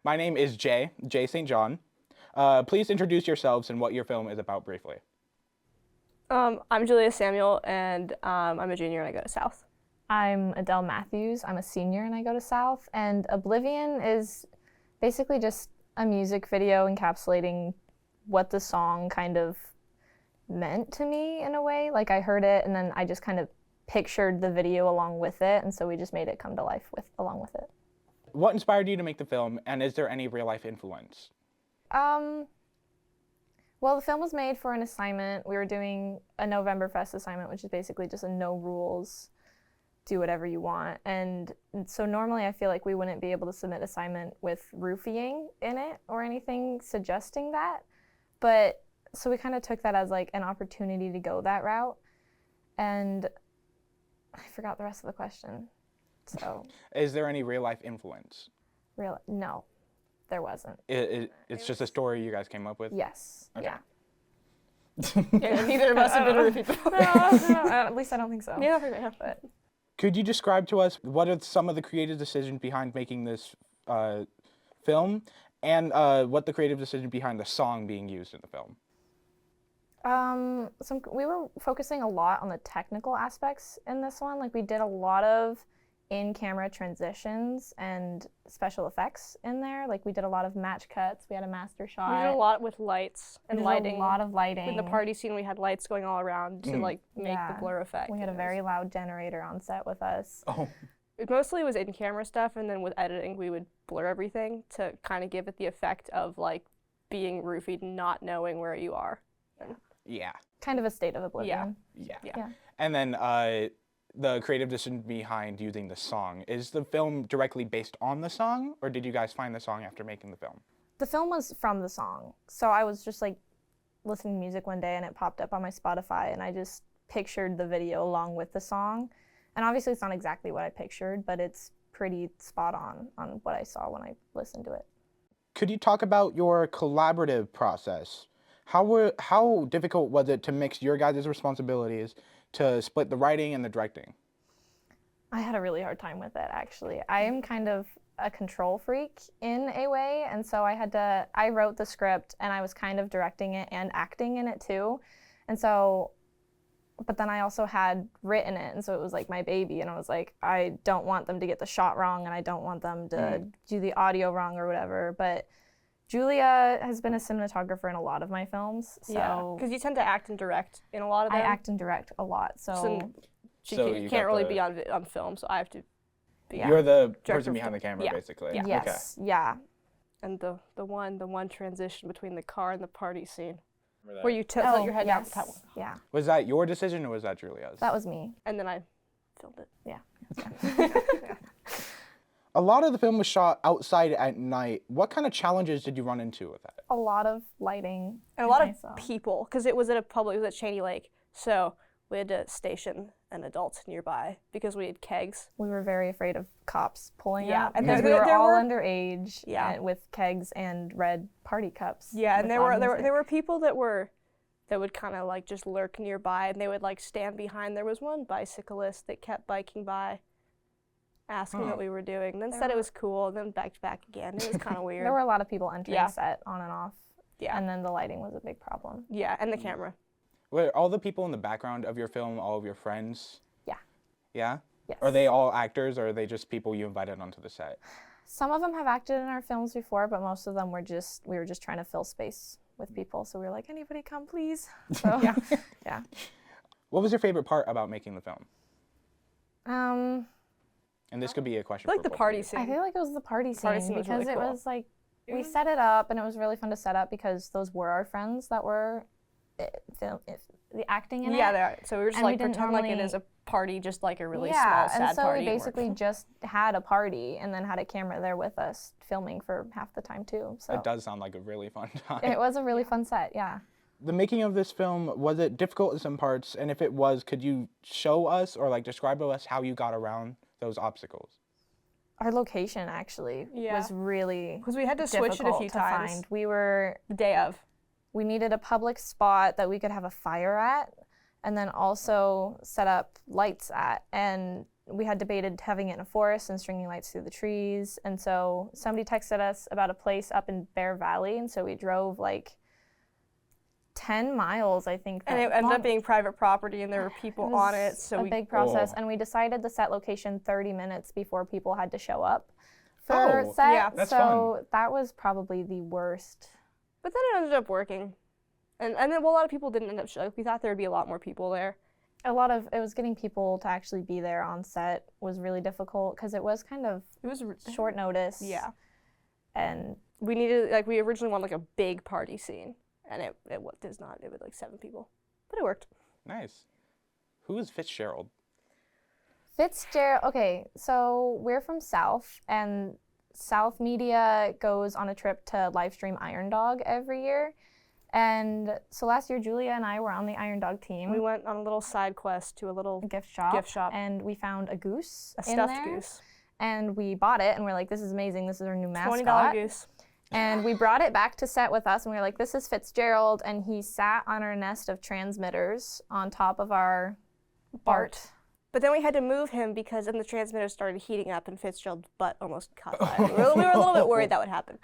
My name is Jay St. John. Please introduce yourselves and what your film is about briefly. I'm Julia Samuel, and I'm a junior and I go to South. I'm Adele Matthews. I'm a senior and I go to South. And Oblivion is basically just a music video encapsulating what the song kind of meant to me in a way. Like I heard it and then I just kind of pictured the video along with it, and so we just made it come to life along with it. What inspired you to make the film, and is there any real-life influence? Well, the film was made for an assignment. We were doing a Novemberfest assignment, which is basically just a no rules, do whatever you want. And so normally I feel like we wouldn't be able to submit assignment with roofying in it or anything suggesting that. But so we kind of took that as like an opportunity to go that route. And I forgot the rest of the question. So Is there any real-life influence? No, there wasn't. It's just a story you guys came up with? Yes. Okay. Yeah. Yeah, neither of us have been roofied before. No, at least I don't think so. Yeah, But Could you describe to us what are some of the creative decisions behind making this film, and what the creative decision behind the song being used in the film? we were focusing a lot on the technical aspects in this one. Like we did a lot of in-camera transitions and special effects in there. Like we did a lot of match cuts. We had a master shot. We did a lot with lights and lighting. A lot of lighting. In the party scene, we had lights going all around to like make the blur effect. We had a very loud generator on set with us. Oh. It mostly was in-camera stuff, and then with editing, we would blur everything to kind of give it the effect of like being roofied, not knowing where you are. Yeah. Kind of a state of oblivion. Yeah. And then the creative decision behind using the song. Is the film directly based on the song, or did you guys find the song after making the film? The film was from the song. So I was just like listening to music one day and it popped up on my Spotify and I just pictured the video along with the song. And obviously it's not exactly what I pictured, but it's pretty spot on what I saw when I listened to it. Could you talk about your collaborative process? How difficult was it to mix your guys' responsibilities to split the writing and the directing? I had a really hard time with it, actually. I am kind of a control freak in a way, and so I wrote the script and I was kind of directing it and acting in it too. And so, but then I also had written it, and so it was like my baby, and I was like, I don't want them to get the shot wrong and I don't want them to do the audio wrong or whatever. But Julia has been a cinematographer in a lot of my films, so Yeah, because you tend to act and direct in a lot of them. I act and direct a lot, so she So can't you can't got really the- be on film, so I have to be. You're the Director person of behind the camera, yeah. basically. Yeah. yes, yeah. And the one transition between the car and the party scene, Okay. where you tilt your head down, yes, yeah. Was that your decision or was that Julia's? That was me. and then I filmed it. Yeah. A lot of the film was shot outside at night. What kind of challenges did you run into with that? A lot of lighting And a lot of myself. people, because it was at Cheney Lake, so we had to station an adult nearby because we had kegs. We were very afraid of cops pulling Yeah, up and because there- we were there all were- underage. Yeah. With kegs and red party cups. Yeah, and with there loud were music. people that would kind of like just lurk nearby, and they would like stand behind. There was one bicyclist that kept biking by, asking what we were doing, and then said it was cool, and then backed back again. It was kind of weird. There were a lot of people entering Yeah. set on and off. Yeah. And then the lighting was a big problem. Yeah, and the camera. Were all the people in the background of your film all of your friends? Yeah. Yeah? Yes. Are they all actors, or are they just people you invited onto the set? Some of them have acted in our films before, but most of them we were just trying to fill space with people. So we were like, anybody come, please? So, yeah. What was your favorite part about making the film? I And this could be a question I like for the both of party you. scene. feel like it was the party scene, Party scene was because really it cool. was like, we set it up and it was really fun to set up because those were our friends that were the acting in it. Yeah, they are. So we were just And we like didn't pretend like it normally- is a party, just like a really Yeah, small, sad and so party. we and we're- basically just had a party and then had a camera there with us filming for half the time too. So It does sound like a really fun time. it was a really fun set, yeah. The making of this film, was it difficult in some parts? And if it was, could you show us or like describe to us how you got around those obstacles? Our location actually was really because we had to switch it a difficult few to times. find. The day of. We needed a public spot that we could have a fire at, and then also set up lights at. And we had debated having it in a forest and stringing lights through the trees. And so somebody texted us about a place up in Bear Valley, and so we drove like 10 miles, I think. And it ended up being private property, and there were people on it. So a big process, and we decided the set location 30 minutes before people had to show up for set. Yeah. That's so that was probably the worst. But then it ended up working. And then, well, a lot of people didn't end up showing. We thought there would be a lot more people there. It was getting people to actually be there on set was really difficult because it was kind of short notice. Yeah. And We needed, like, we originally wanted, like, a big party scene. And it does not. It was, like, 7 people. But it worked. Nice. Who is Fitzgerald? Fitzgerald, okay, so we're from South, and South Media goes on a trip to live stream Iron Dog every year. And so last year, Julia and I were on the Iron Dog team. We went on a little side quest to a little gift shop. And we found a goose a in stuffed there, goose. and we bought it, and we're like, this is amazing, this is our new mascot. $20 goose. And we brought it back to set with us, and we were like, this is Fitzgerald, and he sat on our nest of transmitters on top of our BART. But then we had to move him because then the transmitter started heating up and Fitzgerald's butt almost caught fire. We were a little bit worried that would happen.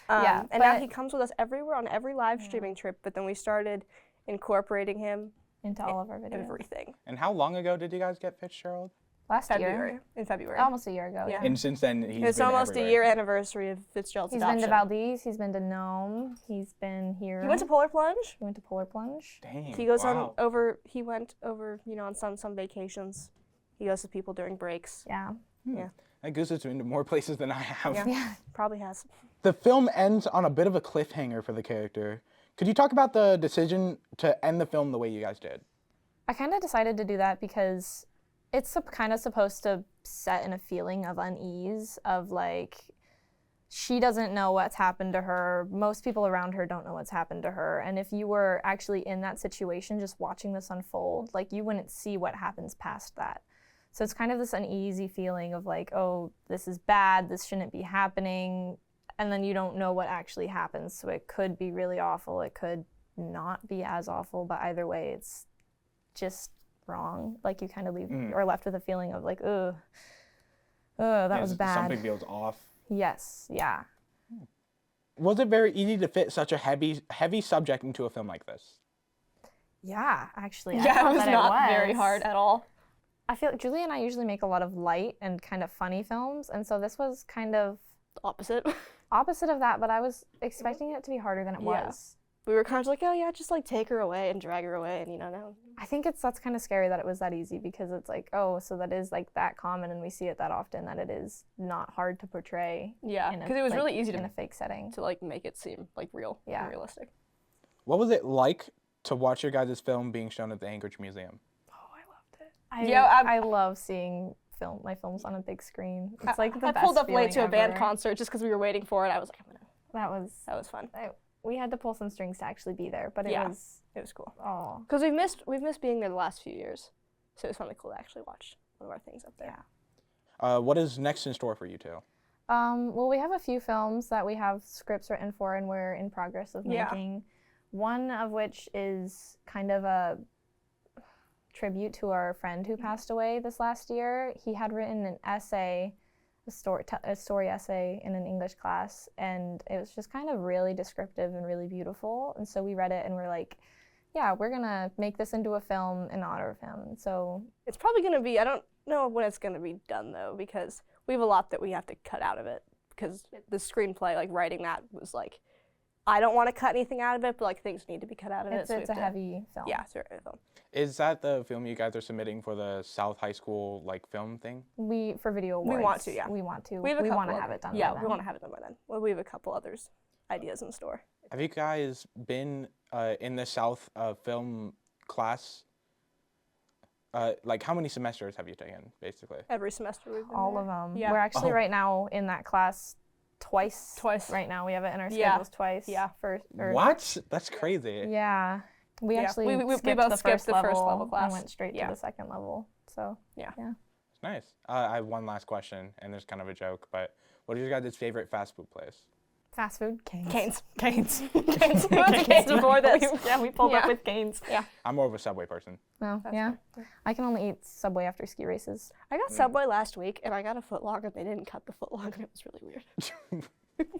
And now he comes with us everywhere on every live streaming trip, but then we started incorporating him into all of our videos. Everything. And how long ago did you guys get Fitzgerald? Last February. year. In February. Almost a year ago. Yeah. And since then, it's almost everywhere. a year anniversary of Fitzgerald's adoption. He's been to Valdez, he's been to Nome, he's been here. He went to Polar Plunge. He went to Polar Plunge. Dang, He goes he went over, on some vacations. He goes with people during breaks. Yeah. Yeah. That goose has been to more places than I have. Yeah. Probably has. The film ends on a bit of a cliffhanger for the character. Could you talk about the decision to end the film the way you guys did? I kind of decided to do that because it's kind of supposed to set in a feeling of unease, of like, she doesn't know what's happened to her. Most people around her don't know what's happened to her. And if you were actually in that situation, just watching this unfold, like, you wouldn't see what happens past that. So it's kind of this uneasy feeling of like, oh, this is bad, this shouldn't be happening. And then you don't know what actually happens. So it could be really awful. It could not be as awful, but either way, it's just wrong. Like, you kind of leave or left with a feeling of like, that was bad. Something feels off. Yes, yeah. Was it very easy to fit such a heavy subject into a film like this? Yeah, actually. I Yeah, thought it was that not very hard at all. I feel like Julie and I usually make a lot of light and kind of funny films, and so this was kind of Opposite. opposite of that, but I was expecting it to be harder than it was. We were kind of like, oh yeah, just like take her away and drag her away, and no. I think that's kind of scary that it was that easy, because it's like, oh, so that is like that common, and we see it that often, that it is not hard to portray. Yeah, because it was really easy in a fake setting to like make it seem like real and realistic. What was it like to watch your guys' film being shown at the Anchorage Museum? I love seeing my films on a big screen. It's like the best. I pulled up late feeling to a band ever. concert just because we were waiting for it. I was like, That was fun. We had to pull some strings to actually be there, but it was cool. Oh, because we've missed being there the last few years, so it was finally cool to actually watch one of our things up there. Yeah. What is next in store for you two? Well, we have a few films that we have scripts written for, and we're in progress of making. One of which is kind of a tribute to our friend who passed away this last year. He had written an essay, a story essay in an English class, and it was just kind of really descriptive and really beautiful. And so we read it and we're like, yeah, we're gonna make this into a film in honor of him. So it's probably gonna be, I don't know when it's gonna be done though, because we have a lot that we have to cut out of it, because the screenplay, like writing that was like, I don't want to cut anything out of it, but like things need to be cut out of it. It's a heavy film. Yeah, it's a heavy film. Is that the film you guys are submitting for the South High School film thing? For video awards. We want to, yeah. We want to. We want to have it done. Yeah, we want to have it done by then. Well, we have a couple others ideas in store. Have you guys been in the South film class? Like, how many semesters have you taken, basically? Every semester we've been all there. of them. Yeah. We're actually right now in that class twice right now. We have it in our schedules twice. Yeah. What? That's crazy. Yeah. We actually we skipped both the skipped first the first level class and went straight to the second level. So yeah. It's nice. I have one last question, and there's kind of a joke, but what is your guys' favorite fast food place? Fast food? Canes. Canes. Canes. Canes. We went to Canes before this. Yeah, we pulled up Yeah. with canes. Yeah. I'm more of a Subway person. Well, yeah. I can only eat Subway after ski races. I got Subway last week, and I got a footlong, and they didn't cut the footlong, and it was really weird.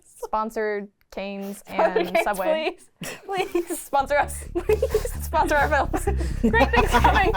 Sponsored Canes and Canes, Subway. Please. Sponsor us. Please sponsor our films. Great things coming.